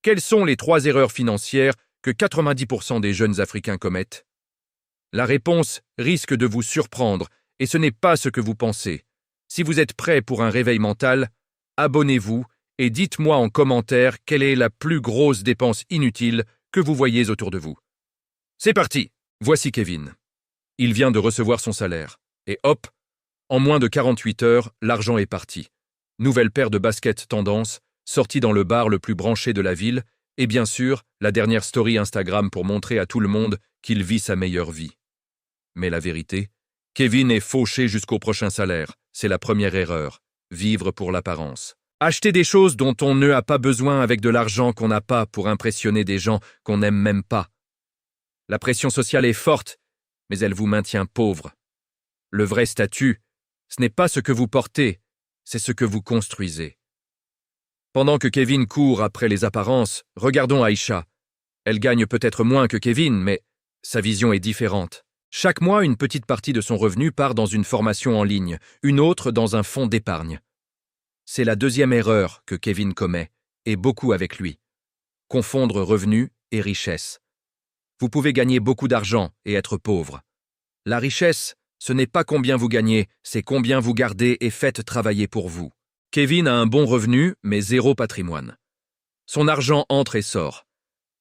Quelles sont les 3 erreurs financières que 90% des jeunes Africains commettent? La réponse risque de vous surprendre, et ce n'est pas ce que vous pensez. Si vous êtes prêt pour un réveil mental, abonnez-vous et dites-moi en commentaire quelle est la plus grosse dépense inutile que vous voyez autour de vous. C'est parti! Voici Kevin. Il vient de recevoir son salaire. Et hop, en moins de 48 heures, l'argent est parti. Nouvelle paire de baskets tendance, sortie dans le bar le plus branché de la ville, et bien sûr, la dernière story Instagram pour montrer à tout le monde qu'il vit sa meilleure vie. Mais la vérité, Kevin est fauché jusqu'au prochain salaire. C'est la première erreur. Vivre pour l'apparence. Acheter des choses dont on n'a pas besoin avec de l'argent qu'on n'a pas pour impressionner des gens qu'on n'aime même pas. La pression sociale est forte, mais elle vous maintient pauvre. Le vrai statut, ce n'est pas ce que vous portez, c'est ce que vous construisez. Pendant que Kevin court après les apparences, regardons Aïcha. Elle gagne peut-être moins que Kevin, mais sa vision est différente. Chaque mois, une petite partie de son revenu part dans une formation en ligne, une autre dans un fonds d'épargne. C'est la deuxième erreur que Kevin commet, et beaucoup avec lui. Confondre revenu et richesse. Vous pouvez gagner beaucoup d'argent et être pauvre. La richesse, ce n'est pas combien vous gagnez, c'est combien vous gardez et faites travailler pour vous. Kevin a un bon revenu, mais zéro patrimoine. Son argent entre et sort.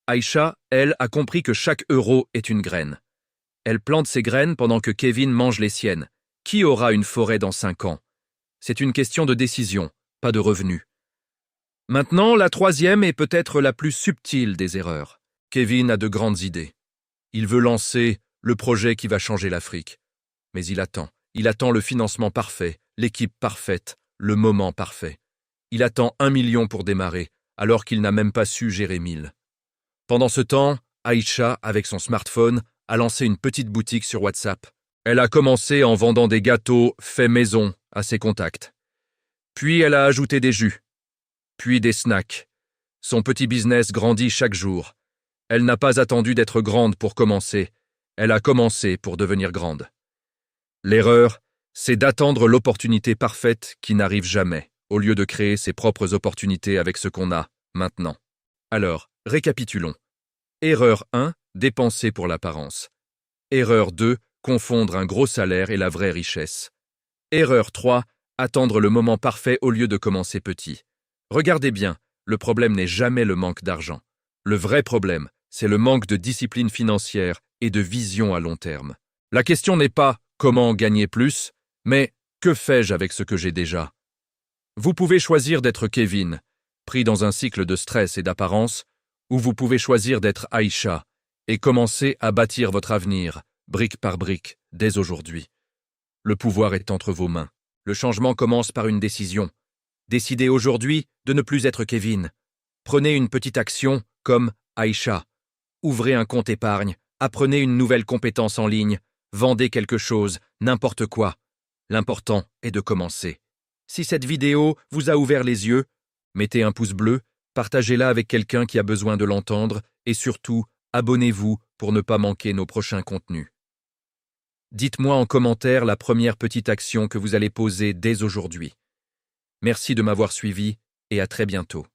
Aïcha, elle, a compris que chaque euro est une graine. Elle plante ses graines pendant que Kevin mange les siennes. Qui aura une forêt dans 5 ans? C'est une question de décision, pas de revenu. Maintenant, la troisième est peut-être la plus subtile des erreurs. Kevin a de grandes idées. Il veut lancer le projet qui va changer l'Afrique. Mais il attend le financement parfait, l'équipe parfaite, le moment parfait. Il attend 1 million pour démarrer, alors qu'il n'a même pas su gérer 1000. Pendant ce temps, Aïcha, avec son smartphone, a lancé une petite boutique sur WhatsApp. Elle a commencé en vendant des gâteaux faits maison à ses contacts. Puis elle a ajouté des jus, puis des snacks. Son petit business grandit chaque jour. Elle n'a pas attendu d'être grande pour commencer. Elle a commencé pour devenir grande. L'erreur, c'est d'attendre l'opportunité parfaite qui n'arrive jamais, au lieu de créer ses propres opportunités avec ce qu'on a, maintenant. Alors, récapitulons. Erreur 1, dépenser pour l'apparence. Erreur 2, confondre un gros salaire et la vraie richesse. Erreur 3, attendre le moment parfait au lieu de commencer petit. Regardez bien, le problème n'est jamais le manque d'argent. Le vrai problème, c'est le manque de discipline financière et de vision à long terme. La question n'est pas comment gagner plus, mais que fais-je avec ce que j'ai déjà? Vous pouvez choisir d'être Kevin, pris dans un cycle de stress et d'apparence, ou vous pouvez choisir d'être Aïcha et commencer à bâtir votre avenir, brique par brique, dès aujourd'hui. Le pouvoir est entre vos mains. Le changement commence par une décision. Décidez aujourd'hui de ne plus être Kevin. Prenez une petite action comme Aïcha. Ouvrez un compte épargne, apprenez une nouvelle compétence en ligne, vendez quelque chose, n'importe quoi. L'important est de commencer. Si cette vidéo vous a ouvert les yeux, mettez un pouce bleu, partagez-la avec quelqu'un qui a besoin de l'entendre et surtout, abonnez-vous pour ne pas manquer nos prochains contenus. Dites-moi en commentaire la première petite action que vous allez poser dès aujourd'hui. Merci de m'avoir suivi et à très bientôt.